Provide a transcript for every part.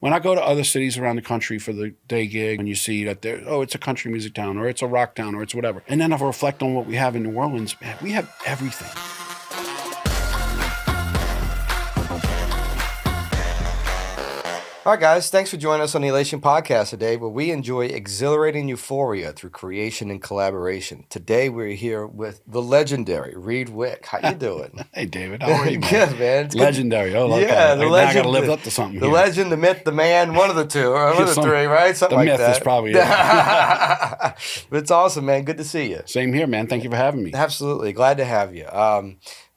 When I go to other cities around the country for the day gig and you see that it's a country music town or it's a rock town or it's whatever. And then if I reflect on what we have in New Orleans, man, we have everything. All right, guys, thanks for joining us on the Elation Podcast today, where we enjoy exhilarating euphoria through creation and collaboration. Today, we're here with the legendary Reid Wick. How you doing? Hey, David. How are you, man? Good, man. It's legendary. Oh, okay. Yeah, the legend. legend. I got to live up to something The here. legend, the myth, the man, one of the two, or one of the three, right? Something like that. The myth is probably it. But it's awesome, man. Good to see you. Same here, man. Thank you for having me. Absolutely. Glad to have you.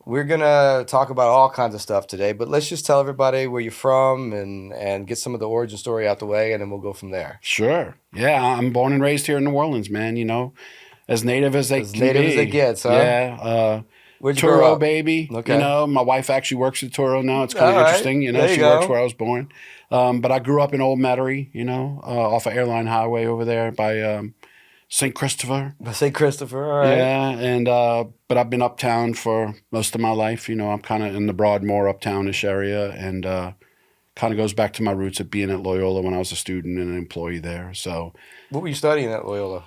We're going to talk about all kinds of stuff today, but let's just tell everybody where you're from and get some of the origin story out the way, and then we'll go from there. Sure. Yeah, I'm born and raised here in New Orleans, man, you know, as native as they can be. As native as it gets, huh? Yeah. Where'd you grow Turo up? baby. Okay. You know, my wife actually works at Turo now. It's kind of All right. interesting. You know, she works where I was born. But I grew up in Old Metairie, you know, off of Airline Highway over there by St. Christopher. St. Christopher, all right. Yeah, and but I've been uptown for most of my life. You know, I'm kind of in the Broadmoor, uptownish area, and kind of goes back to my roots of being at Loyola when I was a student and an employee there. So, what were you studying at Loyola?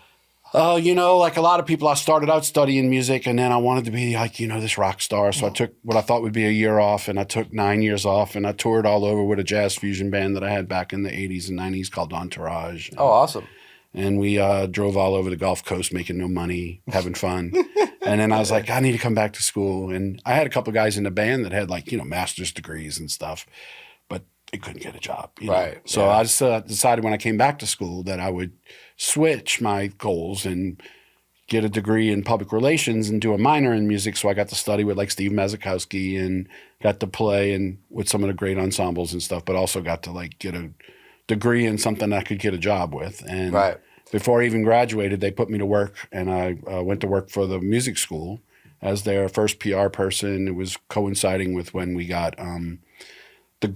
You know, like a lot of people, I started out studying music, and then I wanted to be like, you know, this rock star. So I took what I thought would be a year off, and I took 9 years off, and I toured all over with a jazz fusion band that I had back in the 80s and 90s called Entourage. Oh, awesome. And we drove all over the Gulf Coast making no money, having fun. And then I was like, I need to come back to school. And I had a couple of guys in the band that had like, you know, master's degrees and stuff, but they couldn't get a job. You know? Right. So I just decided when I came back to school that I would switch my goals and get a degree in public relations and do a minor in music. So I got to study with like Steve Mazikowski and got to play with some of the great ensembles and stuff, but also got to like get a degree in something I could get a job with. And before I even graduated, they put me to work, and I went to work for the music school as their first PR person. It was coinciding with when we got the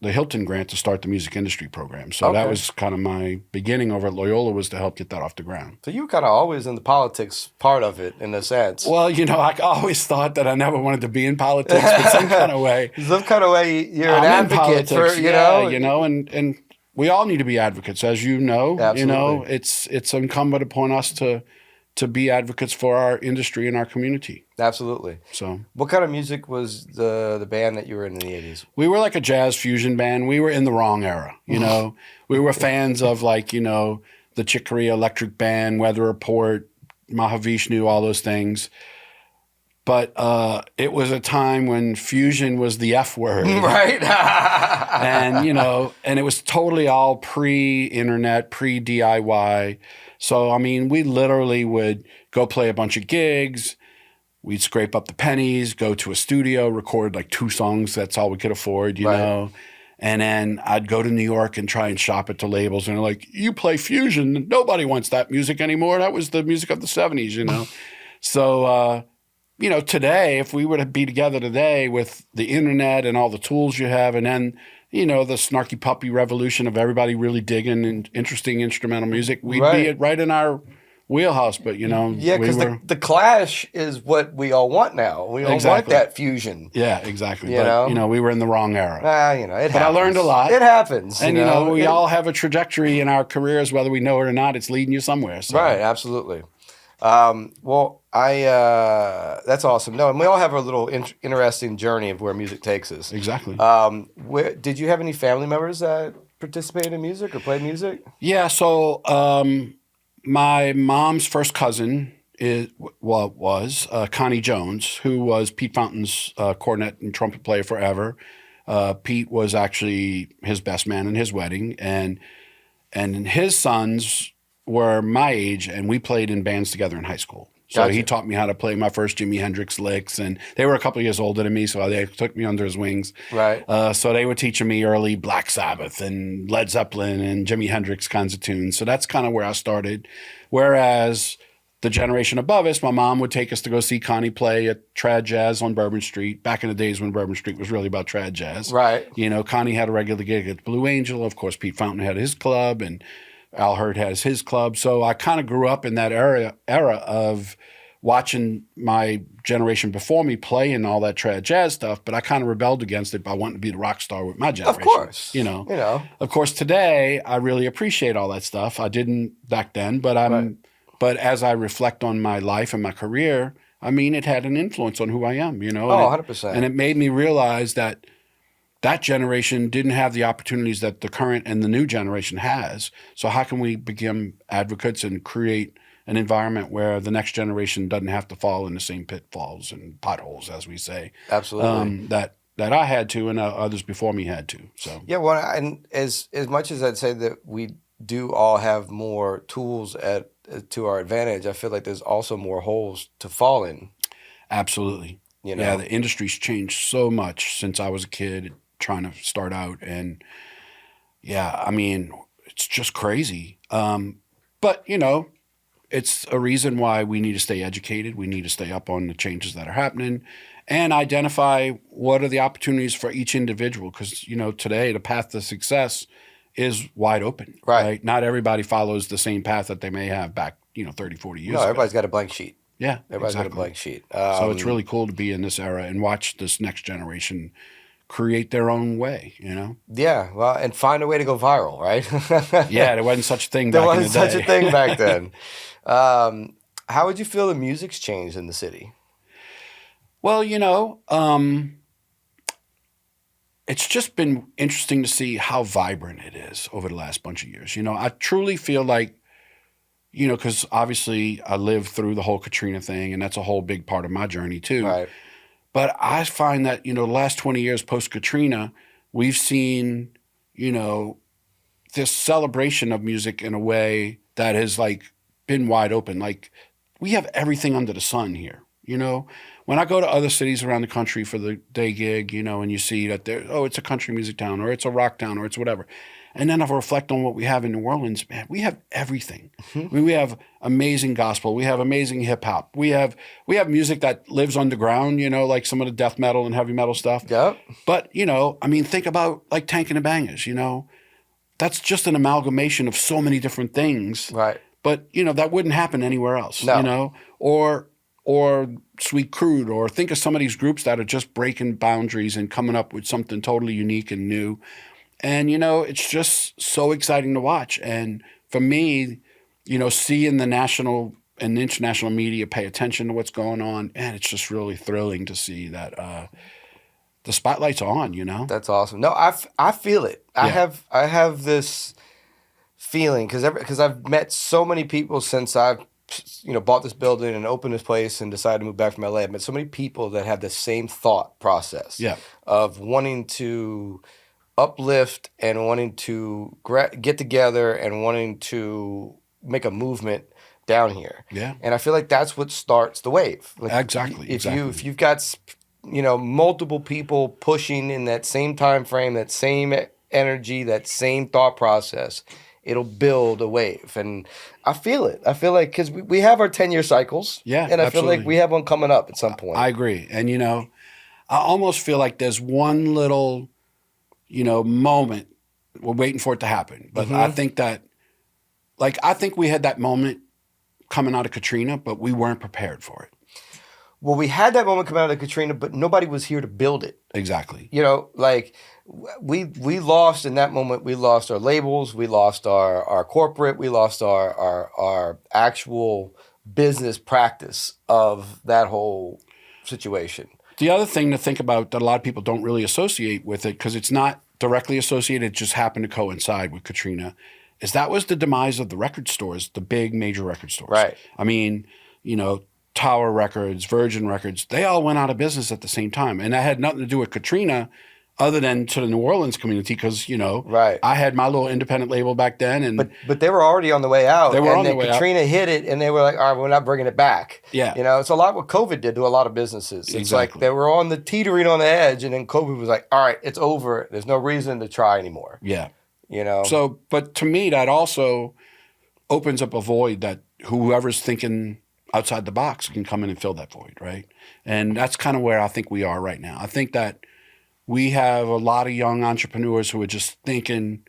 Hilton grant to start the music industry program. So that was kind of my beginning over at Loyola, was to help get that off the ground. So you were kind of always in the politics part of it, in a sense. Well, you know, I always thought that I never wanted to be in politics, but some kind of way. Some kind of way, you're an advocate for, you know, and we all need to be advocates, as you know. Absolutely. You know, it's incumbent upon us to be advocates for our industry and our community. Absolutely. So, what kind of music was the band that you were in the 80s? We were like a jazz fusion band. We were in the wrong era, you know. We were fans of like, you know, the Chick Corea Electric Band, Weather Report, Mahavishnu, all those things. But it was a time when fusion was the F word. Right. And, you know, and it was totally all pre-internet, pre-DIY. So, I mean, we literally would go play a bunch of gigs. We'd scrape up the pennies, go to a studio, record like 2 songs. That's all we could afford, you know. And then I'd go to New York and try and shop it to labels. And they're like, you play fusion. Nobody wants that music anymore. That was the music of the 70s, you know. So, you know, today, if we were to be together today with the internet and all the tools you have, and then, you know, the snarky puppy revolution of everybody really digging and interesting instrumental music, we'd be right in our wheelhouse. But, you know, yeah, because the clash is what we all want now. We all want that fusion. Yeah, exactly. You know? You know, we were in the wrong era. You know, it happens. But I learned a lot. It happens. And, you know, we all have a trajectory in our careers, whether we know it or not. It's leading you somewhere. So. Right, absolutely. Well, that's awesome. No, and we all have a little interesting journey of where music takes us. Exactly. Did you have any family members that participated in music or played music? Yeah. So, my mom's first cousin was Connie Jones, who was Pete Fountain's cornet and trumpet player forever. Pete was actually his best man in his wedding, and his sons were my age, and we played in bands together in high school. So he taught me how to play my first Jimi Hendrix licks, and they were a couple of years older than me, so they took me under his wings. Right. So they were teaching me early Black Sabbath and Led Zeppelin and Jimi Hendrix kinds of tunes. So that's kind of where I started. Whereas the generation above us, my mom would take us to go see Connie play at Trad Jazz on Bourbon Street, back in the days when Bourbon Street was really about Trad Jazz. Right. You know, Connie had a regular gig at Blue Angel. Of course, Pete Fountain had his club, and Al Hurd has his club. So I kind of grew up in that era of watching my generation before me playing all that trad jazz stuff, but I kind of rebelled against it by wanting to be the rock star with my generation. Of course. You know. Of course, today I really appreciate all that stuff. I didn't back then, but but as I reflect on my life and my career, I mean, it had an influence on who I am, you know. Oh, 100%. And it made me realize that that generation didn't have the opportunities that the current and the new generation has. So how can we become advocates and create an environment where the next generation doesn't have to fall in the same pitfalls and potholes, as we say. Absolutely. That I had to, and others before me had to. So yeah, well, and as much as I'd say that we do all have more tools to our advantage, I feel like there's also more holes to fall in. Absolutely. You know? Yeah, the industry's changed so much since I was a kid trying to start out, and yeah, I mean, it's just crazy. But you know, it's a reason why we need to stay educated. We need to stay up on the changes that are happening and identify what are the opportunities for each individual. Because, you know, today the path to success is wide open. Right. Not everybody follows the same path that they may have back, 30, 40 years ago. Everybody's got a blank sheet. Yeah, everybody's got a blank sheet. So it's really cool to be in this era and watch this next generation create their own way, you know? Yeah, well, and find a way to go viral, right? Yeah, there wasn't such a thing back in the day. There wasn't such a thing back then. How would you feel the music's changed in the city? Well, it's just been interesting to see how vibrant it is over the last bunch of years. I truly feel like, because obviously I lived through the whole Katrina thing, and that's a whole big part of my journey too. Right. But I find that, the last 20 years post-Katrina, we've seen, this celebration of music in a way that has, been wide open. Like, we have everything under the sun here, When I go to other cities around the country for the day gig, and you see that it's a country music town, or it's a rock town, or it's whatever. And then if I reflect on what we have in New Orleans, man, we have everything. Mm-hmm. I mean, we have amazing gospel. We have amazing hip hop. We have music that lives underground, like some of the death metal and heavy metal stuff. Yeah. But, think about like Tankin' and Bangers, That's just an amalgamation of so many different things. Right. But, that wouldn't happen anywhere else, No. Or Sweet Crude, or think of some of these groups that are just breaking boundaries and coming up with something totally unique and new. And, it's just so exciting to watch. And for me, seeing the national and international media pay attention to what's going on, and it's just really thrilling to see that the spotlight's on, That's awesome. No, I feel it. Yeah. I have this feeling because I've met so many people since I've bought this building and opened this place and decided to move back from LA. I've met so many people that have the same thought process of wanting to uplift and wanting to get together and wanting to make a movement down here. Yeah. And I feel like that's what starts the wave. Like Exactly. If you've got multiple people pushing in that same time frame, that same energy, that same thought process, it'll build a wave. And I feel it. I feel like because we have our 10-year cycles. Yeah, and I absolutely. feel like we have one coming up at some point. I agree. And, I almost feel like there's one little moment. We're waiting for it to happen. But Mm-hmm. I think that, I think we had that moment coming out of Katrina, but we weren't prepared for it. Well, we had that moment coming out of Katrina, but nobody was here to build it. Exactly. We lost in that moment. We lost our labels. We lost our corporate. We lost our actual business practice of that whole situation. The other thing to think about that a lot of people don't really associate with it, because it's not directly associated, it just happened to coincide with Katrina, is that was the demise of the record stores, the big major record stores. Right. I mean, Tower Records, Virgin Records, they all went out of business at the same time. And that had nothing to do with Katrina other than to the New Orleans community because, right. I had my little independent label back then. And But they were already on the way out. They were on the way out. Katrina hit it and they were like, all right, we're not bringing it back. Yeah. It's a lot what COVID did to a lot of businesses. It's Exactly. like they were on the teetering on the edge and then COVID was like, all right, it's over. There's no reason to try anymore. Yeah. So, but to me, that also opens up a void that whoever's thinking outside the box can come in and fill that void, right? And that's kind of where I think we are right now. I think that we have a lot of young entrepreneurs who are just thinking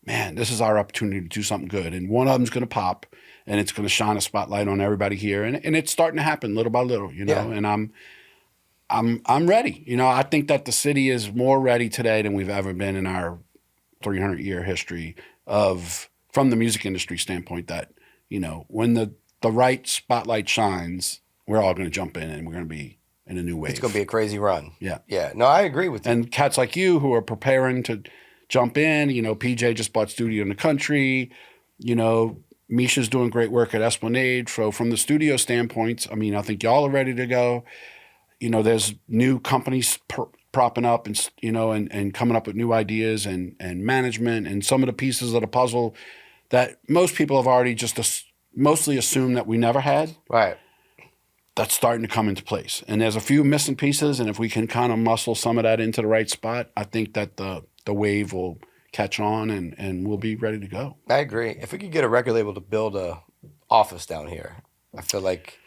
man, this is our opportunity to do something good. And one of them's going to pop, and it's going to shine a spotlight on everybody here. And it's starting to happen little by little, you know. Yeah. And I'm ready. You know, I think that the city is more ready today than we've ever been in our 300-year history from the music industry standpoint. That, you know, when the right spotlight shines, we're all going to jump in and we're going to be in a new wave. It's going to be a crazy run. Yeah. Yeah. No, I agree with you. And cats like you who are preparing to jump in, you know, PJ just bought studio in the country, you know, Misha's doing great work at Esplanade. So from the studio standpoints, I mean, I think y'all are ready to go. You know, there's new companies propping up and, you know, and coming up with new ideas and management and some of the pieces of the puzzle that most people have already just mostly assumed that we never had. Right. That's starting to come into place. And there's a few missing pieces. And if we can kind of muscle some of that into the right spot, I think that the wave will catch on and we'll be ready to go. I agree. If we could get a record label to build a office down here, I feel like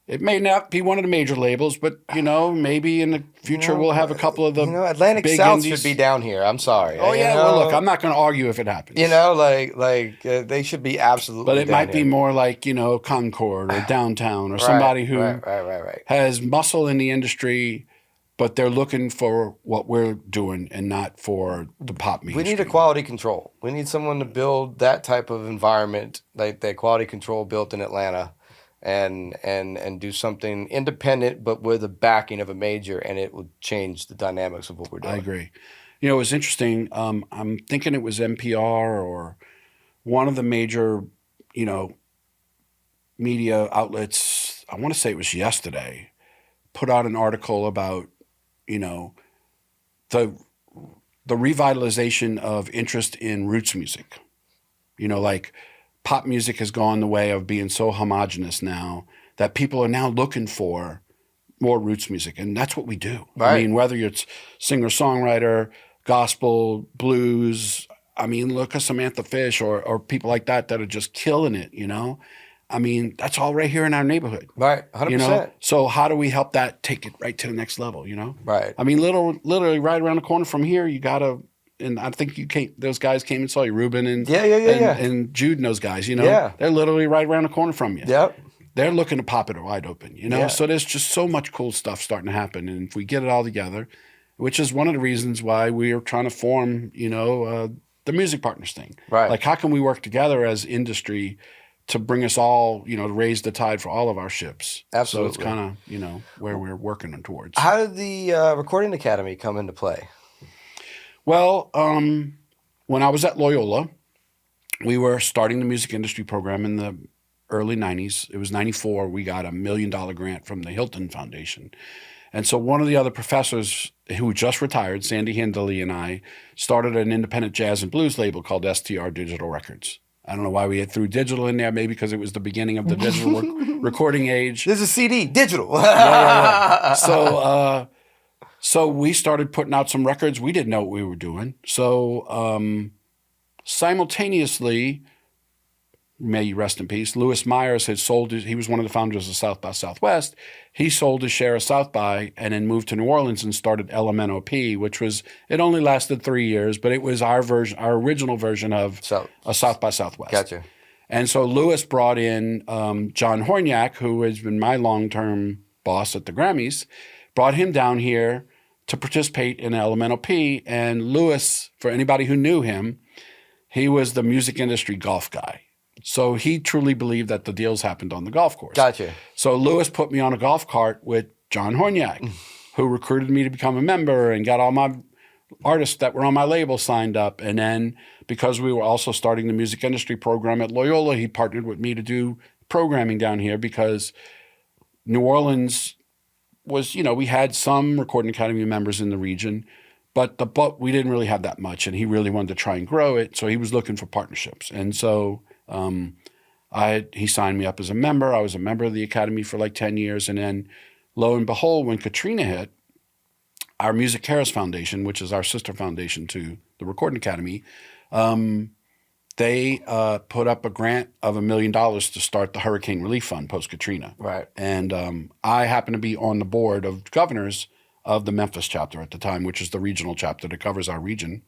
it may not be one of the major labels, but, you know, maybe in the future we'll have a couple of the Atlantic big South indies. should be down here. I'm sorry. Oh, yeah. Well, look, I'm not going to argue if it happens. You know, they should be absolutely But it down might here. be more like, you know, Concord or Downtown or somebody who Right. has muscle in the industry, but they're looking for what we're doing and not for the pop music. We need a quality control. We need someone to build that type of environment, like that quality control built in Atlanta. And do something independent, but with the backing of a major, and it would change the dynamics of what we're doing. I agree. You know, it was interesting. I'm thinking it was NPR or one of the major, you know, media outlets. I want to say it was yesterday, put out an article about, you know, the revitalization of interest in roots music. You know, like, pop music has gone the way of being so homogenous now that people are now looking for more roots music. And that's what we do. Right. I mean, whether it's singer-songwriter, gospel, blues, I mean, look at Samantha Fish or people like that are just killing it, you know? I mean, that's all right here in our neighborhood. Right, 100%. You know? So how do we help that take it right to the next level, you know? Right. I mean, literally right around the corner from here, you got to... And I think those guys came and saw you, Ruben and and Jude and those guys, you know, they're literally right around the corner from you. Yep. They're looking to pop it wide open, you know? Yeah. So there's just so much cool stuff starting to happen. And if we get it all together, which is one of the reasons why we are trying to form, you know, the music partners thing. Right. Like, how can we work together as industry to bring us all, you know, to raise the tide for all of our ships? Absolutely. So it's kind of, you know, where we're working towards. How did the Recording Academy come into play? Well, when I was at Loyola, we were starting the music industry program in the early 90s. It was 94. We got $1 million grant from the Hilton Foundation. And so one of the other professors who just retired, Sandy Hindley, and I started an independent jazz and blues label called STR Digital Records. I don't know why we threw digital in there, maybe because it was the beginning of the digital recording age. This is CD, digital. So we started putting out some records. We didn't know what we were doing. So simultaneously, may you rest in peace, Louis Myers had he was one of the founders of South by Southwest. He sold his share of South by and then moved to New Orleans and started LMNOP, which it only lasted 3 years, but it was our original version of a South by Southwest. Gotcha. And so Louis brought in John Horniak, who has been my long-term boss at the Grammys, brought him down here to participate in LMNOP. And Louis, for anybody who knew him, he was the music industry golf guy. So he truly believed that the deals happened on the golf course. Gotcha. So Louis put me on a golf cart with John Horniak, who recruited me to become a member and got all my artists that were on my label signed up. And then because we were also starting the music industry program at Loyola, he partnered with me to do programming down here because New Orleans was, you know, we had some Recording Academy members in the region, but we didn't really have that much, and he really wanted to try and grow it. So he was looking for partnerships. And so he signed me up as a member. I was a member of the Academy for like 10 years. And then lo and behold, when Katrina hit, our Music Cares Foundation, which is our sister foundation to the Recording Academy, they put up a grant of $1 million to start the Hurricane Relief Fund post-Katrina. Right. And I happened to be on the board of governors of the Memphis chapter at the time, which is the regional chapter that covers our region.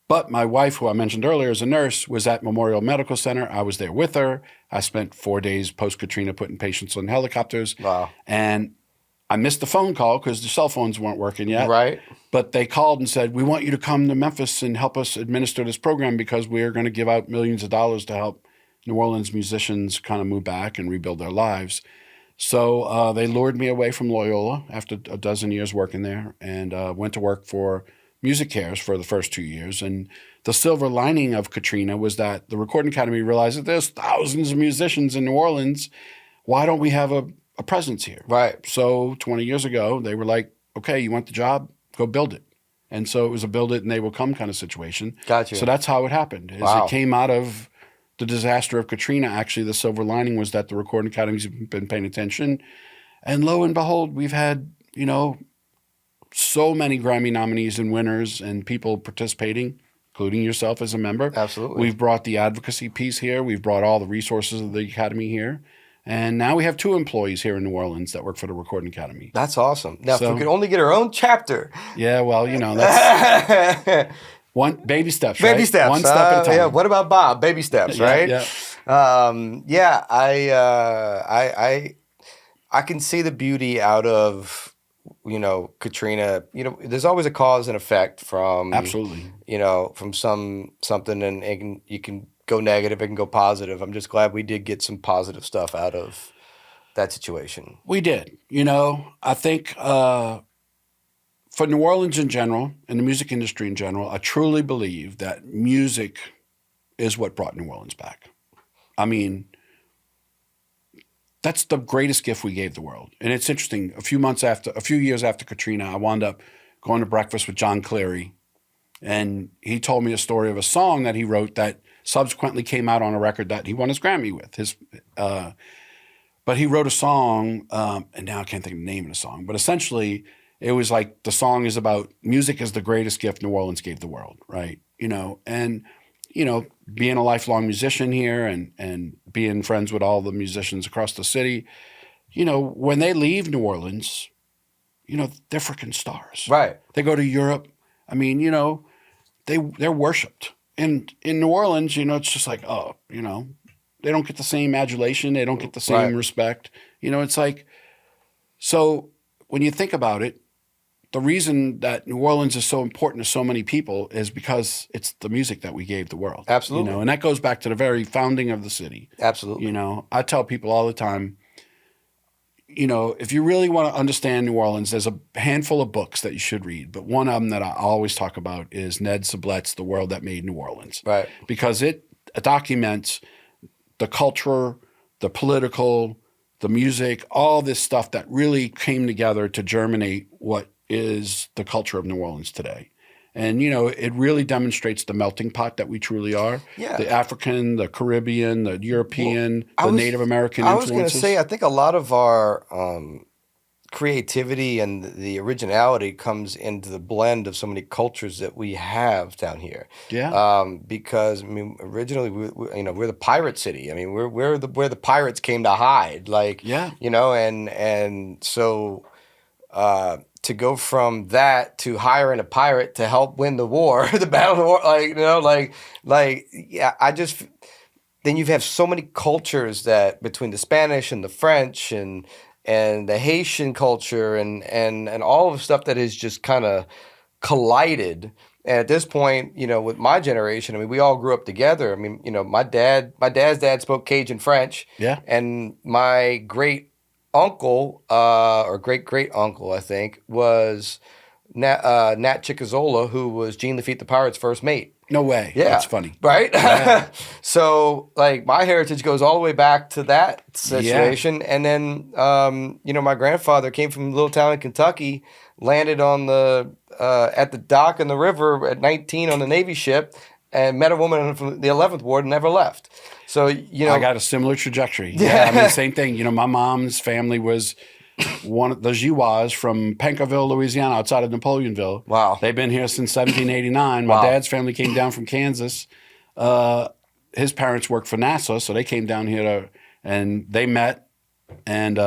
But my wife, who I mentioned earlier is a nurse, was at Memorial Medical Center. I was there with her. I spent 4 days post-Katrina putting patients on helicopters. Wow. And I missed the phone call because the cell phones weren't working yet. Right. But they called and said, we want you to come to Memphis and help us administer this program because we're going to give out millions of dollars to help New Orleans musicians kind of move back and rebuild their lives. So they lured me away from Loyola after a dozen years working there and went to work for Music Cares for the first 2 years. And the silver lining of Katrina was that the Recording Academy realized that there's thousands of musicians in New Orleans. Why don't we have a presence here? Right. So 20 years ago, they were like, okay, you want the job? Go build it. And so it was a build it and they will come kind of situation. Gotcha. So that's how it happened. Wow. It came out of the disaster of Katrina. Actually, the silver lining was that the Recording Academy's been paying attention. And lo and behold, we've had, so many Grammy nominees and winners and people participating, including yourself as a member. Absolutely. We've brought the advocacy piece here. We've brought all the resources of the Academy here. And now we have 2 employees here in New Orleans that work for the Recording Academy. That's awesome. Now, if we could only get our own chapter. Yeah, well, that's one baby steps, right? Baby steps. One step at a time. Yeah. What about Bob? Baby steps, right? Yeah. I can see the beauty out of Katrina. There's always a cause and effect from Absolutely. From something, and you can go negative, it can go positive. I'm just glad we did get some positive stuff out of that situation. We did. I think for New Orleans in general and the music industry in general, I truly believe that music is what brought New Orleans back. I mean, that's the greatest gift we gave the world. And it's interesting. A few years after Katrina, I wound up going to breakfast with John Cleary, and he told me a story of a song that he wrote that subsequently came out on a record that he won his Grammy with. But he wrote a song, and now I can't think of the name of the song, but essentially it was like the song is about music is the greatest gift New Orleans gave the world, right? And being a lifelong musician here and being friends with all the musicians across the city, when they leave New Orleans, they're freaking stars. Right. They go to Europe. I mean, they're worshipped. And in New Orleans, it's just like, they don't get the same adulation. They don't get the same respect. It's like, so when you think about it, the reason that New Orleans is so important to so many people is because it's the music that we gave the world. Absolutely. And that goes back to the very founding of the city. Absolutely. I tell people all the time, if you really want to understand New Orleans, there's a handful of books that you should read. But one of them that I always talk about is Ned Sublet's The World That Made New Orleans. Right. Because it documents the culture, the political, the music, all this stuff that really came together to germinate what is the culture of New Orleans today. And, it really demonstrates the melting pot that we truly are. Yeah. The African, the Caribbean, the European, Native American influences. I was going to say, I think a lot of our creativity and the originality comes into the blend of so many cultures that we have down here. Yeah. Because originally we're the pirate city. I mean, we're where the pirates came to hide. And so. To go from that to hiring a pirate to help win the war, the battle of the war, then you have so many cultures that between the Spanish and the French and the Haitian culture and all of the stuff that is just kind of collided. And at this point, with my generation, we all grew up together. My dad's dad spoke Cajun French. Yeah. And my great uncle, or great uncle, I think, was Nat Chickazola, who was Gene Lafitte the Pirate's first mate. No way. Yeah. That's funny. Right? Yeah. So, my heritage goes all the way back to that situation. Yeah. And then, my grandfather came from a little town in Kentucky, landed on at the dock in the river at 19 on the Navy ship, and met a woman from the 11th Ward and never left. So, I got a similar trajectory. Yeah. Same thing. My mom's family was one of the Giwas from Penkerville, Louisiana, outside of Napoleonville. Wow. They've been here since 1789. My dad's family came down from Kansas. His parents worked for NASA, so they came down here and they met. And,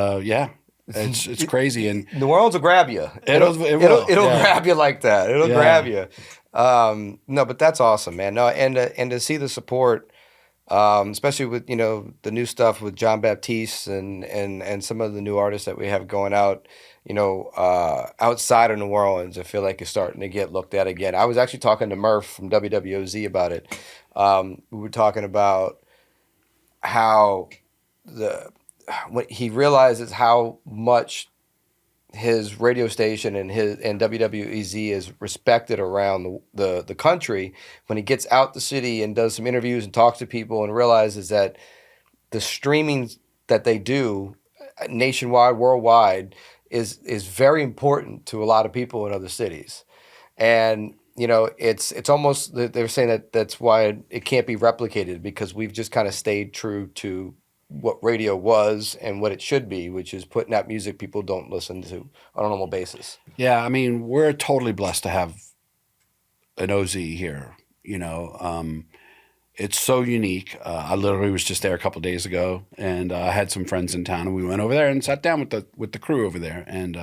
it's crazy. And New Orleans will grab you. It'll will, grab you like that. It'll grab you. No, but that's awesome, man. No, and to see the support, especially with the new stuff with John Baptiste and some of the new artists that we have going out, outside of New Orleans, I feel like it's starting to get looked at again. I was actually talking to Murph from WWOZ about it. We were talking about how when he realizes how much his radio station and WWEZ is respected around the country, when he gets out the city and does some interviews and talks to people and realizes that the streaming that they do nationwide, worldwide, is very important to a lot of people in other cities. And it's almost, they're saying that that's why it can't be replicated, because we've just kind of stayed true to what radio was and what it should be, which is putting out music people don't listen to on a normal basis. Yeah, I mean, we're totally blessed to have an OZ here. It's so unique. I literally was just there a couple of days ago, and I had some friends in town, and we went over there and sat down with the crew over there. And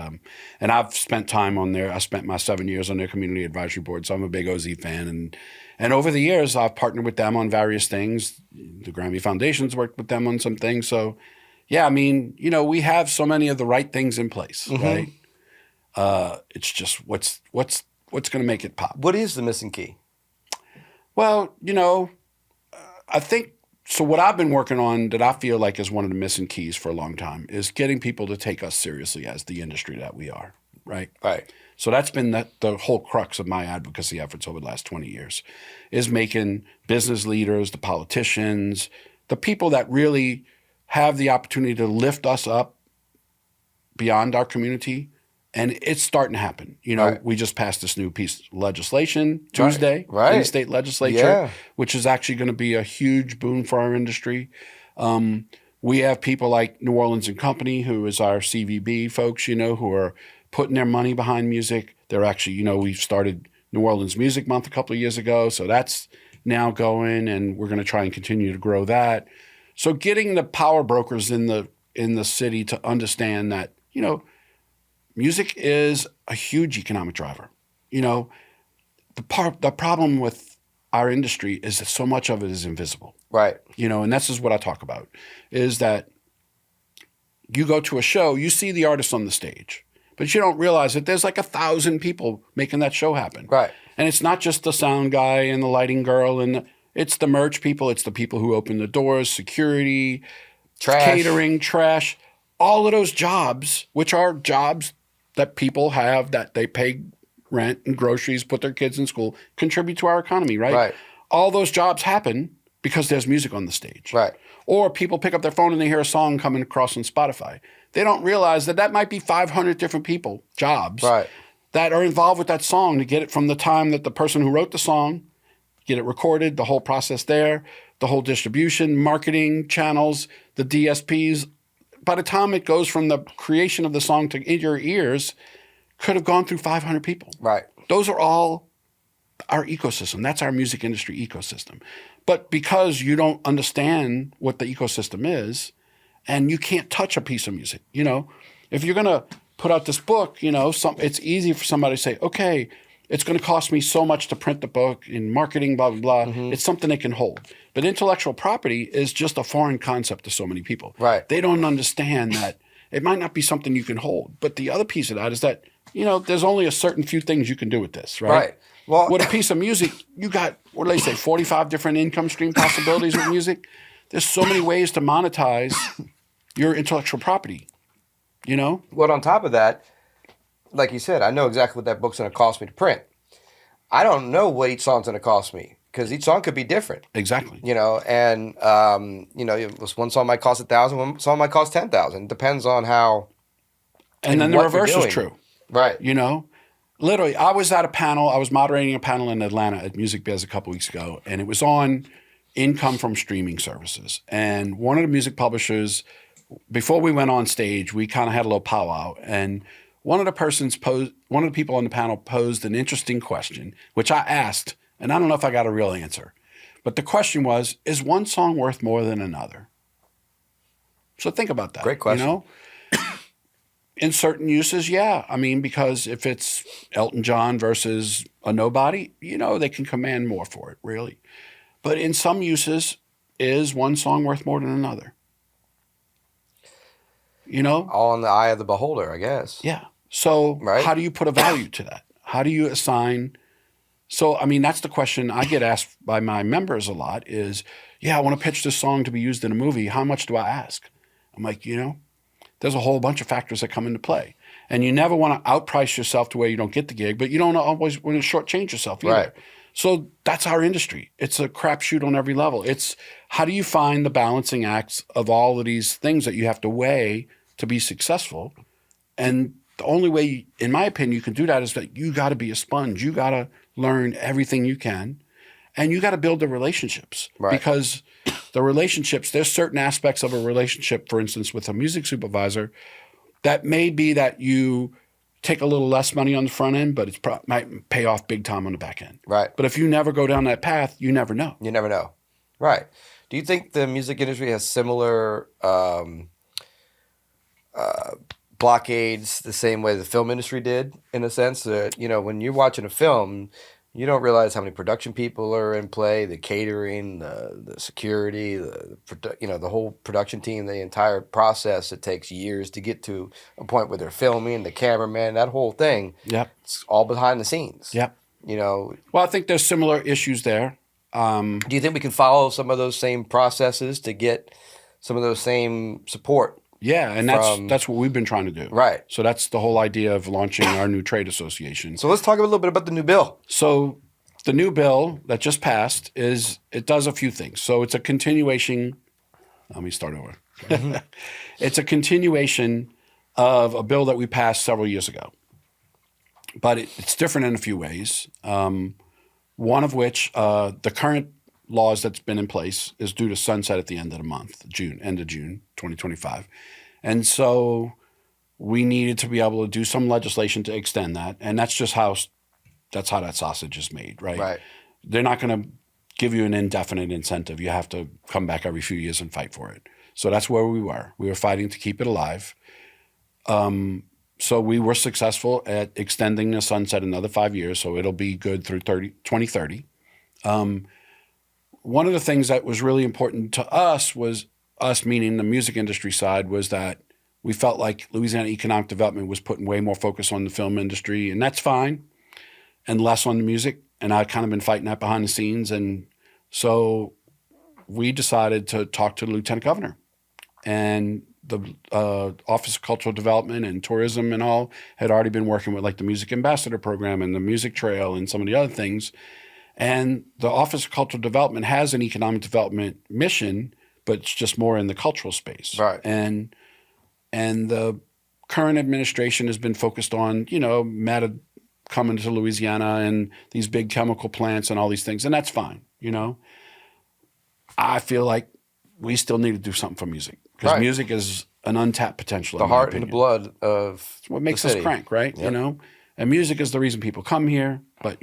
I've spent time on there. I spent my 7 years on their community advisory board, so I'm a big OZ fan. And over the years, I've partnered with them on various things. The Grammy Foundation's worked with them on some things. So, yeah, I mean, we have so many of the right things in place, right? It's just what's going to make it pop. What is the missing key? Well, I think, so what I've been working on that I feel like is one of the missing keys for a long time is getting people to take us seriously as the industry that we are, right? Right. So that's been the whole crux of my advocacy efforts over the last 20 years, is making business leaders, the politicians, the people that really have the opportunity to lift us up beyond our community. And it's starting to happen. Right. We just passed this new piece of legislation Tuesday in the state legislature, which is actually going to be a huge boon for our industry. We have people like New Orleans and Company, who is our CVB folks, who are putting their money behind music. They're actually, we've started New Orleans Music Month a couple of years ago, so that's now going, and we're going to try and continue to grow that. So getting the power brokers in the city to understand that, music is a huge economic driver. The problem with our industry is that so much of it is invisible. Right. And this is what I talk about, is that you go to a show, you see the artist on the stage, but you don't realize that there's like 1,000 people making that show happen. Right. And it's not just the sound guy and the lighting girl, it's the merch people, it's the people who open the doors, security, catering, trash, all of those jobs, which are jobs that people have, that they pay rent and groceries, put their kids in school, contribute to our economy, right? Right. All those jobs happen because there's music on the stage. Right. Or people pick up their phone and they hear a song coming across on Spotify. They don't realize that might be 500 different people, jobs, that are involved with that song to get it from the time that the person who wrote the song, get it recorded, the whole process there, the whole distribution, marketing channels, the DSPs. By the time it goes from the creation of the song to in your ears, could have gone through 500 people. Right. Those are all our ecosystem. That's our music industry ecosystem. But because you don't understand what the ecosystem is, and you can't touch a piece of music, if you're going to put out this book, it's easy for somebody to say, okay, it's going to cost me so much to print the book in marketing, blah, blah, blah. Mm-hmm. It's something they can hold. But intellectual property is just a foreign concept to so many people. Right. They don't understand that it might not be something you can hold. But the other piece of that is that, there's only a certain few things you can do with this, right? Right. Well, with a piece of music, you got, what do they say, 45 different income stream possibilities with music. There's so many ways to monetize your intellectual property, Well, on top of that, like you said, I know exactly what that book's going to cost me to print. I don't know what each song's going to cost me, because each song could be different. Exactly. And one song might cost $1,000, one song might cost $10,000. It depends on how. And then the reverse is true. Right. Literally, I was at a panel. I was moderating a panel in Atlanta at Music Biz a couple weeks ago, and it was on income from streaming services. And one of the music publishers, before we went on stage, we kind of had a little powwow, and one of the people on the panel posed an interesting question, which I asked, and I don't know if I got a real answer. But the question was, is one song worth more than another? So think about that. Great question. In certain uses, yeah. I mean, because if it's Elton John versus a nobody, they can command more for it, really. But in some uses, is one song worth more than another? All in the eye of the beholder, I guess. Yeah. So Right? how do you put a value to that? How do you assign? So, I mean, that's the question I get asked by my members a lot is, I want to pitch this song to be used in a movie. How much do I ask? I'm like, there's a whole bunch of factors that come into play. And you never want to outprice yourself to where you don't get the gig, but you don't always want to shortchange yourself either. Right. So that's our industry. It's a crapshoot on every level. It's how do you find the balancing acts of all of these things that you have to weigh to be successful? And the only way, in my opinion, you can do that is that you got to be a sponge. You got to learn everything you can, and you got to build the relationships. Right. Because the relationships, there's certain aspects of a relationship, for instance, with a music supervisor, that may be that you take a little less money on the front end, but it might pay off big time on the back end. Right. But if you never go down that path, you never know. You never know. Right. Do you think the music industry has similar blockades the same way the film industry did, in a sense that, when you're watching a film, you don't realize how many production people are in play, the catering, the security, the whole production team, the entire process. It takes years to get to a point where they're filming, the cameraman, that whole thing. Yep. It's all behind the scenes. Yep. Well, I think there's similar issues there. Do you think we can follow some of those same processes to get some of those same support? Yeah, and that's what we've been trying to do. Right. So that's the whole idea of launching our new trade association. So let's talk a little bit about the new bill. So the new bill that just passed it does a few things. So it's a continuation. Let me start over. Mm-hmm. It's a continuation of a bill that we passed several years ago. But it's different in a few ways. One of which, the current laws that's been in place is due to sunset at the end of the month, end of June 2025. And so we needed to be able to do some legislation to extend that. And that's just how that sausage is made, right? Right. They're not going to give you an indefinite incentive. You have to come back every few years and fight for it. So that's where we were. We were fighting to keep it alive. So we were successful at extending the sunset another 5 years. So it'll be good through 2030. One of the things that was really important to us was us, meaning the music industry side, was that we felt like Louisiana economic development was putting way more focus on the film industry, and that's fine, and less on the music. And I've kind of been fighting that behind the scenes. And so we decided to talk to the Lieutenant Governor and the Office of Cultural Development and Tourism and all had already been working with like the Music Ambassador Program and the Music Trail and some of the other things. And the Office of Cultural Development has an economic development mission, but it's just more in the cultural space. Right. And the current administration has been focused on, Meta coming to Louisiana and these big chemical plants and all these things. And that's fine, I feel like we still need to do something for music because music is an untapped potential. The heart and the blood of it's what makes the us city. crank, right? Yep. And music is the reason people come here, but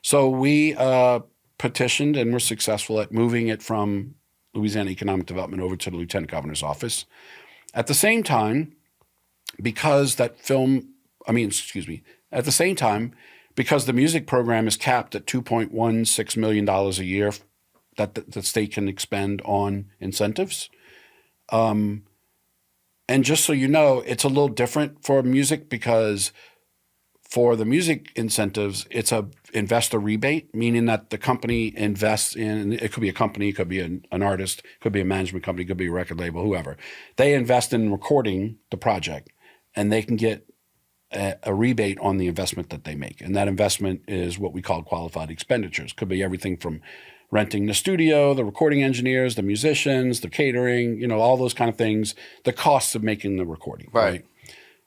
So we petitioned and were successful at moving it from Louisiana Economic Development over to the Lieutenant Governor's office. At the same time, because the music program is capped at $2.16 million a year that the state can expend on incentives. And just so you know, it's a little different for music because for the music incentives, it's a investor rebate, meaning that the company invests in, it could be a company, it could be an artist, it could be a management company, it could be a record label, whoever. They invest in recording the project and they can get a rebate on the investment that they make. And that investment is what we call qualified expenditures. Could be everything from renting the studio, the recording engineers, the musicians, the catering, all those kind of things, the costs of making the recording. Right.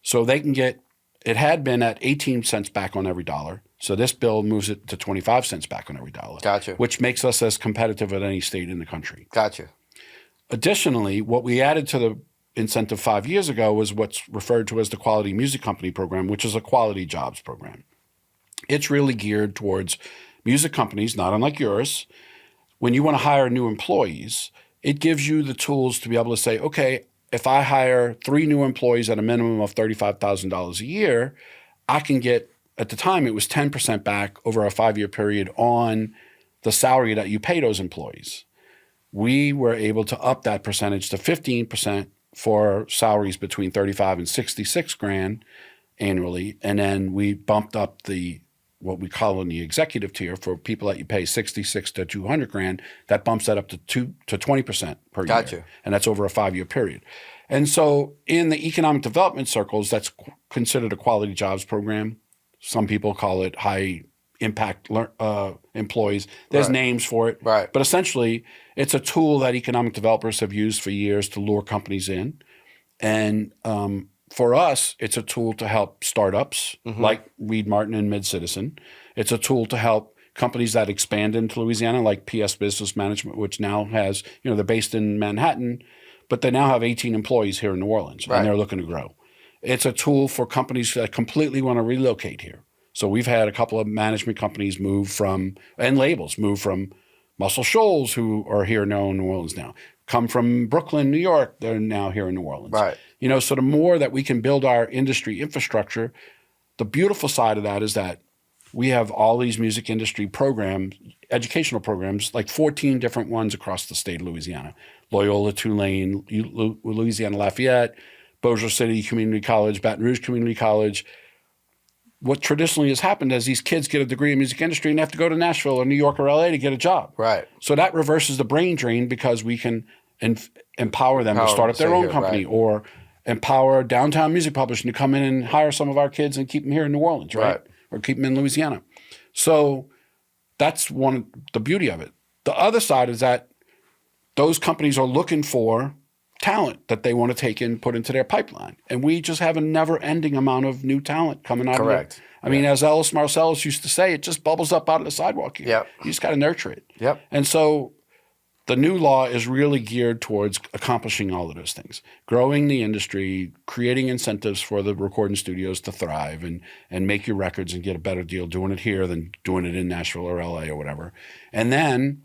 So they can get, it had been at 18 cents back on every dollar. So this bill moves it to 25 cents back on every dollar. Gotcha. Which makes us as competitive as any state in the country. Gotcha. Additionally, what we added to the incentive 5 years ago was what's referred to as the Quality Music Company Program, which is a quality jobs program. It's really geared towards music companies, not unlike yours. When you want to hire new employees, it gives you the tools to be able to say, okay, if I hire 3 new employees at a minimum of $35,000 a year, I can get, at the time it was 10% back over a 5-year period on the salary that you pay those employees. We were able to up that percentage to 15% for salaries between 35 and 66 grand annually. And then we bumped up what we call in the executive tier for people that you pay 66 to 200 grand, that bumps that up to 20% per year. Gotcha. And that's over a 5-year period. And so in the economic development circles, that's considered a quality jobs program. Some people call it high impact employees. There's names for it. Right. But essentially, it's a tool that economic developers have used for years to lure companies in. And for us, it's a tool to help startups like Reed Martin and Mid-Citizen. It's a tool to help companies that expand into Louisiana, like PS Business Management, which now has, they're based in Manhattan, but they now have 18 employees here in New Orleans, and they're looking to grow. It's a tool for companies that completely want to relocate here. So we've had a couple of management companies and labels move from Muscle Shoals, who are here now in New Orleans now, come from Brooklyn, New York, they're now here in New Orleans. Right. So the more that we can build our industry infrastructure, the beautiful side of that is that we have all these music industry programs, educational programs, like 14 different ones across the state of Louisiana. Loyola, Tulane, Louisiana Lafayette, Bossier City Community College, Baton Rouge Community College. What traditionally has happened is these kids get a degree in music industry and they have to go to Nashville or New York or LA to get a job. Right. So that reverses the brain drain because we can empower them to start up their own company, or empower downtown music publishing to come in and hire some of our kids and keep them here in New Orleans, right? Or keep them in Louisiana. So that's the beauty of it. The other side is that those companies are looking for talent that they want to take and put into their pipeline. And we just have a never-ending amount of new talent coming out of it. I mean, as Ellis Marcellus used to say, it just bubbles up out of the sidewalk here. Yep. You just got to nurture it. Yep. And so the new law is really geared towards accomplishing all of those things, growing the industry, creating incentives for the recording studios to thrive and make your records and get a better deal doing it here than doing it in Nashville or LA or whatever. And then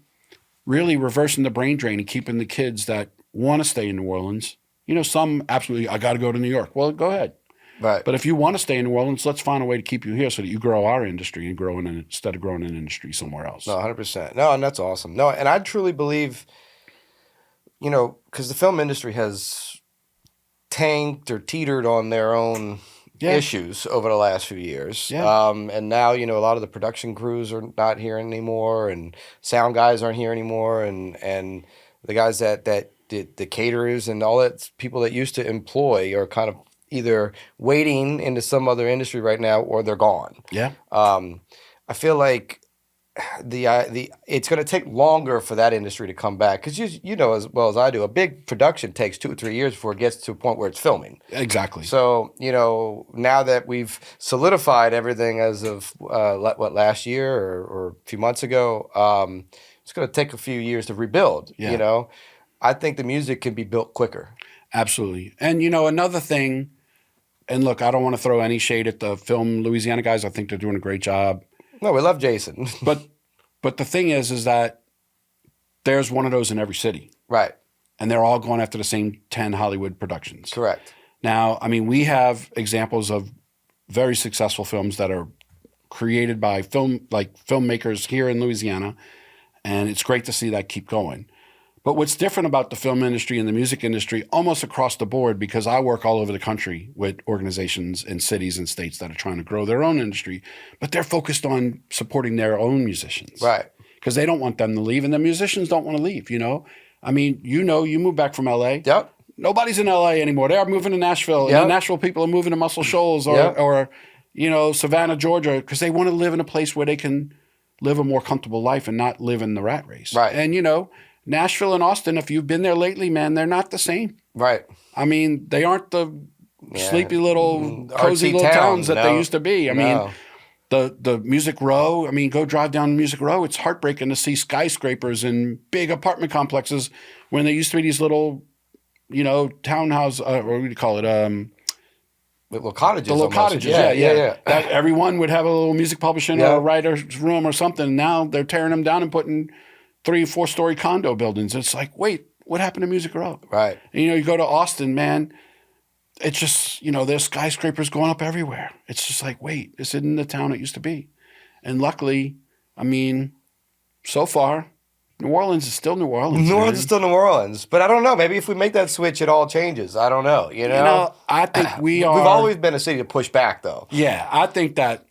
really reversing the brain drain and keeping the kids that want to stay in New Orleans. Some absolutely, I got to go to New York. Well, go ahead. Right. But if you want to stay in New Orleans, let's find a way to keep you here so that you grow our industry and instead of growing an industry somewhere else. No, 100%. No, and that's awesome. No, and I truly believe, because the film industry has tanked or teetered on their own issues over the last few years. Yeah. And now, a lot of the production crews are not here anymore, and sound guys aren't here anymore, and the guys that the caterers and all that people that used to employ are kind of either wading into some other industry right now or they're gone. Yeah. I feel like it's going to take longer for that industry to come back because you know as well as I do, a big production takes 2 or 3 years before it gets to a point where it's filming. Exactly. So now that we've solidified everything as of last year or a few months ago, it's going to take a few years to rebuild. Yeah. I think the music can be built quicker. Absolutely. And another thing, and look, I don't want to throw any shade at the Film Louisiana guys. I think they're doing a great job. No, we love Jason. But the thing is that there's one of those in every city. Right. And they're all going after the same 10 Hollywood productions. Correct. Now, I mean, we have examples of very successful films that are created by filmmakers here in Louisiana, and it's great to see that keep going. But what's different about the film industry and the music industry almost across the board, because I work all over the country with organizations in cities and states that are trying to grow their own industry, but they're focused on supporting their own musicians. Right. Because they don't want them to leave, and the musicians don't want to leave, I mean, you moved back from L.A. Yep. Nobody's in L.A. anymore. They are moving to Nashville. Yep. And the Nashville people are moving to Muscle Shoals or Savannah, Georgia, because they want to live in a place where they can live a more comfortable life and not live in the rat race. Right. And, Nashville and Austin, if you've been there lately, man, they're not the same. Right. I mean, they aren't the sleepy little, cozy little towns that they used to be. I mean, the Music Row, go drive down Music Row. It's heartbreaking to see skyscrapers and big apartment complexes when there used to be these little, townhouse, what do you call it? Little cottages. The little cottages, yeah. That everyone would have a little music publishing or a writer's room or something. Now they're tearing them down and putting 3- or 4-story condo buildings. It's like, wait, what happened to Music Row? Right. And, you go to Austin, man, it's just, there's skyscrapers going up everywhere. It's just like, wait, this isn't the town it used to be. And luckily, so far, New Orleans is still New Orleans. New Orleans is still New Orleans. But I don't know. Maybe if we make that switch, it all changes. I don't know. I think we've always been a city to push back, though. Yeah, I think that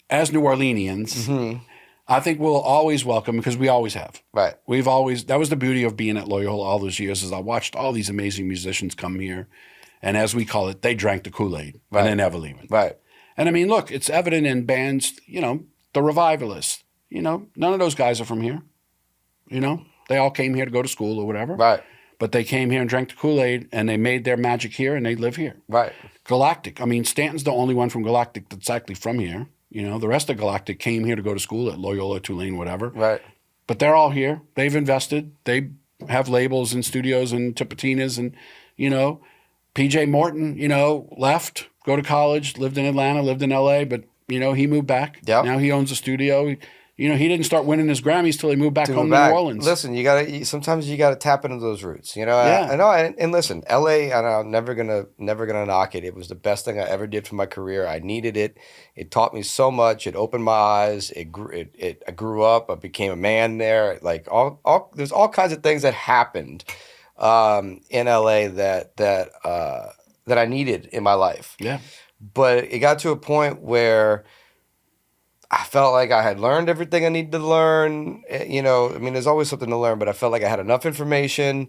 as New Orleanians, I think we'll always welcome, because we always have. Right. That was the beauty of being at Loyola all those years, is I watched all these amazing musicians come here, and as we call it, they drank the Kool-Aid, and they're never leaving. Right. And look, it's evident in bands, the Revivalists, none of those guys are from here. They all came here to go to school or whatever. Right. But they came here and drank the Kool-Aid, and they made their magic here, and they live here. Right. Galactic. Stanton's the only one from Galactic that's actually from here. The rest of Galactic came here to go to school at Loyola, Tulane, whatever. Right. But they're all here. They've invested. They have labels and studios and Tipitinas, and, PJ Morton, left, go to college, lived in Atlanta, lived in LA, but, he moved back. Yep. Now he owns a studio. He didn't start winning his Grammys till he moved back home to New Orleans. Listen, sometimes you gotta tap into those roots. Yeah. I know. And listen, LA, and I'm never gonna knock it. It was the best thing I ever did for my career. I needed it. It taught me so much. It opened my eyes. I grew up. I became a man there. Like there's all kinds of things that happened in LA that I needed in my life. Yeah. But it got to a point where I felt like I had learned everything I needed to learn. There's always something to learn, but I felt like I had enough information.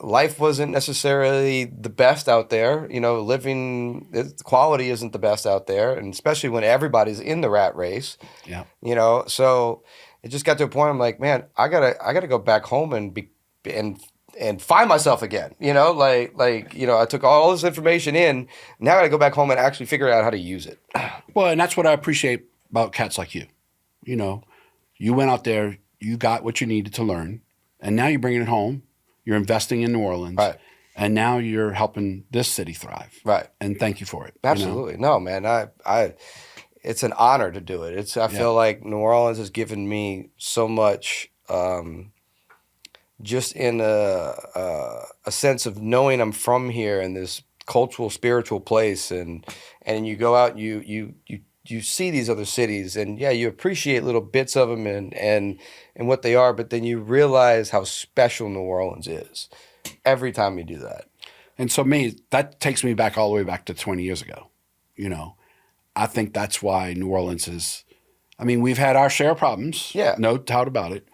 Life wasn't necessarily the best out there. Living quality isn't the best out there, and especially when everybody's in the rat race. Yeah. So it just got to a point. I'm like, man, I gotta go back home and find myself again. I took all this information in. Now I gotta go back home and actually figure out how to use it. Well, and that's what I appreciate about cats like you. You went out there, you got what you needed to learn, and now you're bringing it home. You're investing in New Orleans, right? And now you're helping this city thrive, right? And thank you for it. Absolutely, no, man. It's an honor to do it. I feel like New Orleans has given me so much, just in a sense of knowing I'm from here in this cultural, spiritual place, and you go out, you see these other cities, and you appreciate little bits of them and what they are, but then you realize how special New Orleans is every time you do that. And so that takes me back all the way back to 20 years ago. I think that's why New Orleans is, we've had our share of problems, no doubt about it,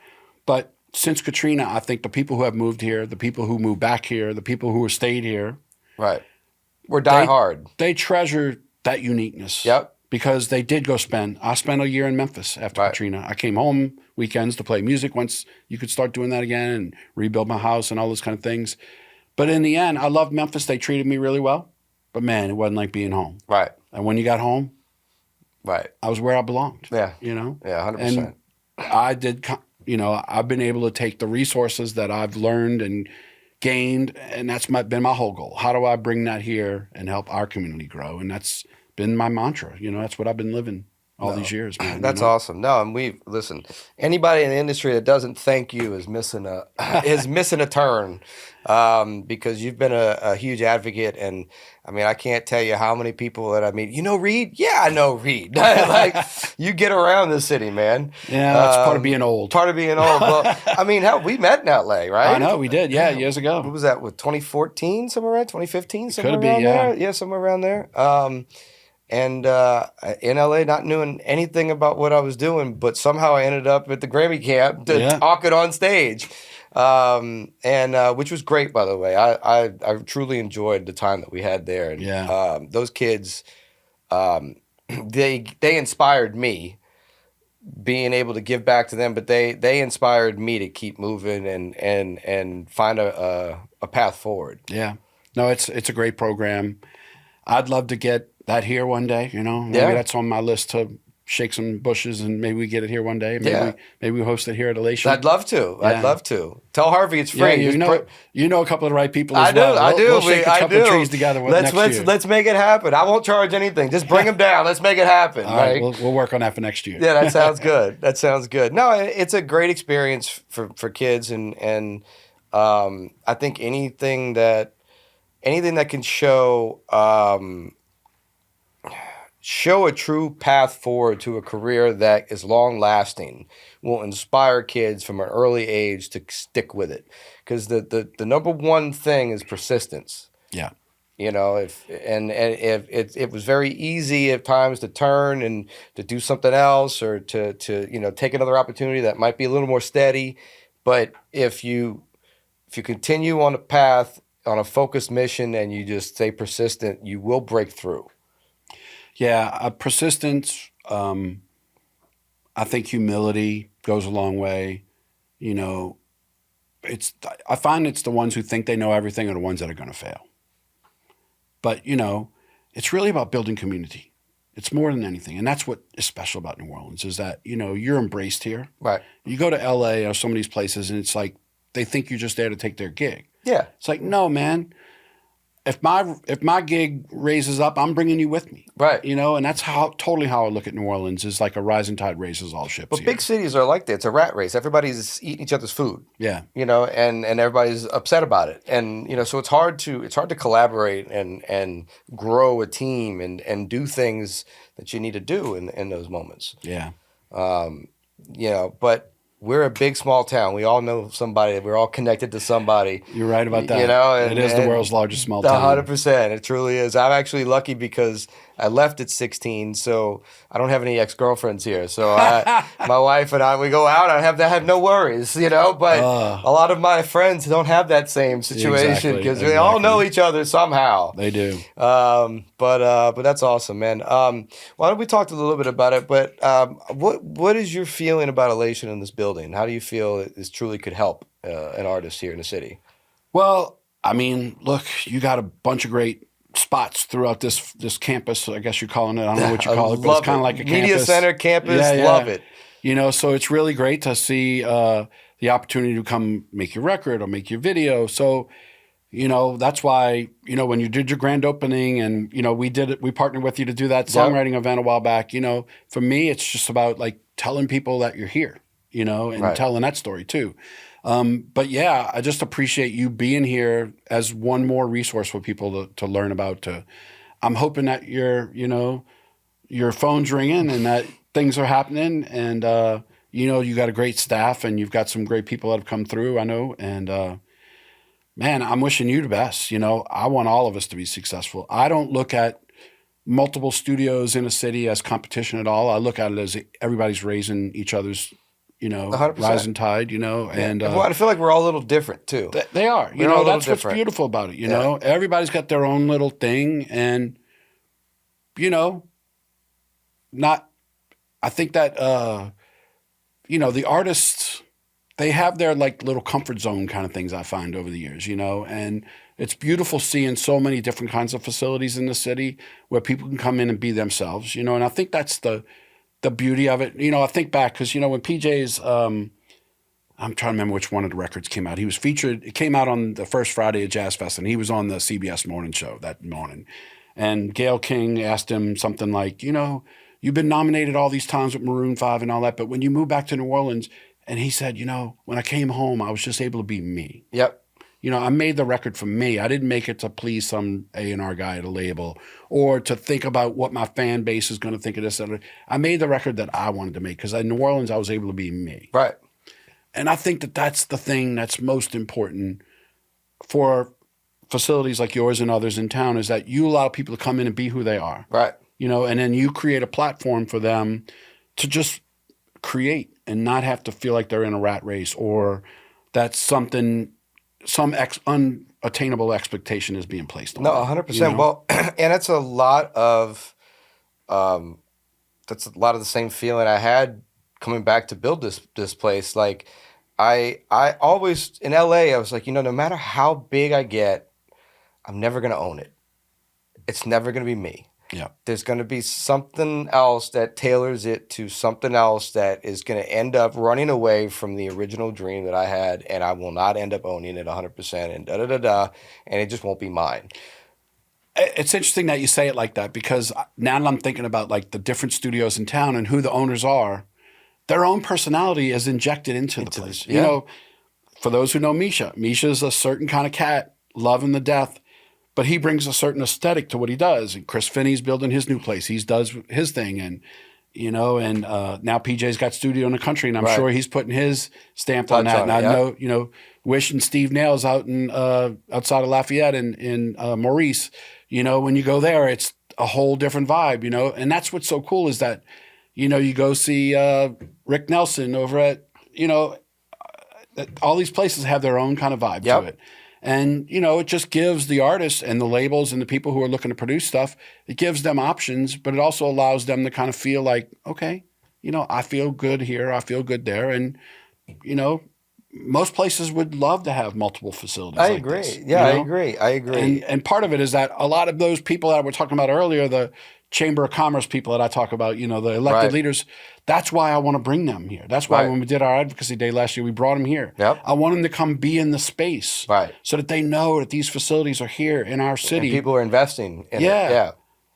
but since Katrina, I think the people who have moved here, the people who moved back here, the people who have stayed here, right, we're die hard. They treasure that uniqueness. Yep. Because they did go I spent a year in Memphis after Katrina. I came home weekends to play music once you could start doing that again and rebuild my house and all those kind of things. But in the end, I loved Memphis. They treated me really well. But man, it wasn't like being home. Right. And when you got home, right, I was where I belonged. Yeah. Yeah, 100%. And I did, I've been able to take the resources that I've learned and gained, and that's been my whole goal. How do I bring that here and help our community grow? And that's been my mantra. That's what I've been living all these years, man. That's awesome. No, and listen, anybody in the industry that doesn't thank you is missing a turn, because you've been a huge advocate, and I can't tell you how many people that I meet. Reid? Yeah, I know Reid. Like, you get around this city, man. Yeah, that's part of being old. Part of being old. Well, hell, we met in LA, right? I know, we did. Yeah, years ago. What was that? With 2014, somewhere around 2015, somewhere Could be, around yeah. there. Yeah, somewhere around there. And in LA, not knowing anything about what I was doing, but somehow I ended up at the Grammy camp to talk it on stage, and which was great, by the way. I truly enjoyed the time that we had there. And those kids, they inspired me, being able to give back to them, but they inspired me to keep moving and find a path forward. Yeah, no, it's a great program. I'd love to get that here one day, maybe that's on my list to shake some bushes and maybe we get it here one day. Yeah. Maybe we host it here at Elation. I'd love to. Yeah. I'd love to. Tell Harvey it's free. Yeah, you know a couple of the right people as I do. well. I do. We'll shake a couple of trees together next year. Let's make it happen. I won't charge anything. Just bring them down. Let's make it happen. All right, we'll work on that for next year. Yeah, that sounds good. That sounds good. No, it's a great experience for kids, and I think anything that can show a true path forward to a career that is long lasting will inspire kids from an early age to stick with it, because the number one thing is persistence. Yeah. If it was very easy at times to turn and to do something else, or to take another opportunity that might be a little more steady, but if you continue on a path, on a focused mission, and you just stay persistent, you will break through. Yeah, persistence. I think humility goes a long way. I find it's the ones who think they know everything are the ones that are going to fail. But, it's really about building community. It's more than anything. And that's what is special about New Orleans, is that, you're embraced here. Right. You go to LA or some of these places and it's like they think you're just there to take their gig. Yeah. It's like, no, man. If my gig raises up, I'm bringing you with me. Right. And that's totally how I look at New Orleans, is like a rising tide raises all ships. But big cities are like that. It's a rat race. Everybody's eating each other's food. Yeah. And everybody's upset about it. And so it's hard to collaborate and grow a team and do things that you need to do in those moments. Yeah. But we're a big, small town. We all know somebody. We're all connected to somebody. You're right about that. It is the world's largest small town. 100%. It truly is. I'm actually lucky because I left at 16, so I don't have any ex-girlfriends here. So my wife and I, we go out. I have no worries, But a lot of my friends don't have that same situation because we all know each other somehow. They do. But that's awesome, man. Why don't we talk a little bit about it? But what is your feeling about Elation in this building? How do you feel this truly could help an artist here in the city? Well, I mean, look, you got a bunch of great spots throughout this campus. I guess you're calling it. I don't know what you call it, but it's kind of like a Media campus. center campus. Yeah. Love it. So it's really great to see the opportunity to come make your record or make your video. So, that's why, when you did your grand opening and, we partnered with you to do that songwriting event a while back. For me, it's just about like telling people that you're here, and telling that story too. But yeah, I just appreciate you being here as one more resource for people to learn about. I'm hoping that your phone's ringing and that things are happening, and you got a great staff and you've got some great people that have come through, I know, and man, I'm wishing you the best. I want all of us to be successful. I don't look at multiple studios in a city as competition at all. I look at it as everybody's raising each other's 100%. Rising tide, and well, I feel like we're all a little different too. They are, that's what's beautiful about it. Everybody's got their own little thing, and I think that the artists, they have their like little comfort zone kind of things I find over the years, and it's beautiful seeing so many different kinds of facilities in the city where people can come in and be themselves, and I think that's the beauty of it. I think back because, when PJ's, I'm trying to remember which one of the records came out. He was featured, it came out on the first Friday of Jazz Fest, and he was on the CBS morning show that morning. And Gayle King asked him something like, you've been nominated all these times with Maroon 5 and all that, but when you moved back to New Orleans, and he said, when I came home, I was just able to be me. Yep. I made the record for me. I didn't make it to please some A&R guy at a label or to think about what my fan base is going to think of this. I made the record that I wanted to make because in New Orleans, I was able to be me. Right. And I think that that's the thing that's most important for facilities like yours and others in town, is that you allow people to come in and be who they are. Right. And then you create a platform for them to just create and not have to feel like they're in a rat race or that some unattainable expectation is being placed on them. No, 100%. Well, and it's a lot of the same feeling I had coming back to build this place. Like I always in LA, I was like, no matter how big I get, I'm never gonna own it. It's never gonna be me. Yeah. There's going to be something else that tailors it to something else that is going to end up running away from the original dream that I had, and I will not end up owning it 100%, and and it just won't be mine. It's interesting that you say it like that, because now that I'm thinking about like the different studios in town and who the owners are, their own personality is injected into the place. Yeah. You know, for those who know Misha's a certain kind of cat, loving the death, but he brings a certain aesthetic to what he does. And Chris Finney's building his new place. He does his thing. And, you know, and now PJ's got Studio in the Country, and I'm sure he's putting his stamp on that. And I know, you know, Wish and Steve Nails out in outside of Lafayette in Maurice, you know, when you go there, it's a whole different vibe, you know. And that's what's so cool is that, you know, you go see Rick Nelson over at, you know, all these places have their own kind of vibe to it. And, you know, it just gives the artists and the labels and the people who are looking to produce stuff, it gives them options, but it also allows them to kind of feel like, okay, you know, I feel good here, I feel good there. And, you know, most places would love to have multiple facilities. I agree. This, yeah, you know? I agree. And part of it is that a lot of those people that we're talking about earlier, the Chamber of Commerce people that I talk about, you know, the elected leaders, that's why I want to bring them here. That's why when we did our Advocacy Day last year, we brought them here. I want them to come be in the space so that they know that these facilities are here in our city. And people are investing in it. Yeah.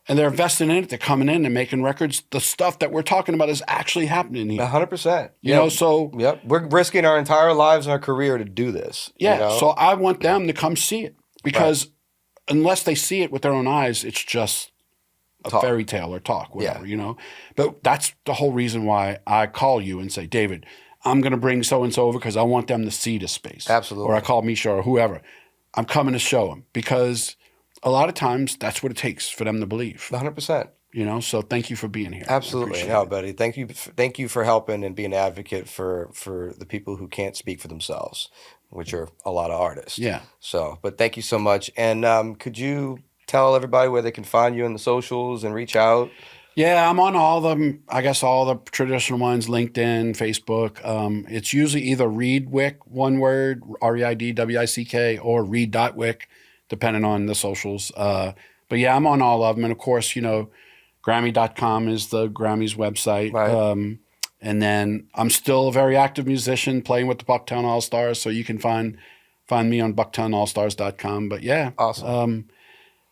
And they're investing in it. They're coming in and making records. The stuff that we're talking about is actually happening here. 100%. You know, so... We're risking our entire lives and our career to do this. Yeah, you know? So I want them to come see it. Because unless they see it with their own eyes, it's just a fairy tale or talk, whatever, you know. But that's the whole reason why I call you and say, David, I'm going to bring so-and-so over because I want them to see the space. Absolutely. Or I call Misha or whoever. I'm coming to show them because... a lot of times, that's what it takes for them to believe. 100%. You know, so thank you for being here. Absolutely. No, buddy. Thank you for helping and being an advocate for the people who can't speak for themselves, which are a lot of artists. Yeah. So, but thank you so much. And could you tell everybody where they can find you in the socials and reach out? Yeah, I'm on all of them. I guess all the traditional ones: LinkedIn, Facebook. It's usually either Reid Wick, one word, ReidWick, or Reid.Wick. Depending on the socials. But yeah, I'm on all of them. And of course, you know, Grammy.com is the Grammys website. And then I'm still a very active musician playing with the Bucktown All-Stars. So you can find me on bucktownallstars.com. But yeah, awesome.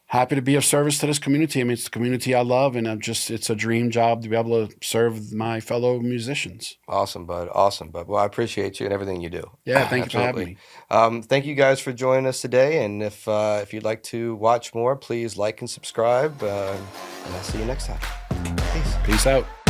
Happy to be of service to this community. I mean, it's the community I love, and it's a dream job to be able to serve my fellow musicians. Awesome, bud. Awesome, bud. Well, I appreciate you and everything you do. Yeah, thank you for having me. Thank you guys for joining us today. And if you'd like to watch more, please like and subscribe. And I'll see you next time. Peace. Peace out.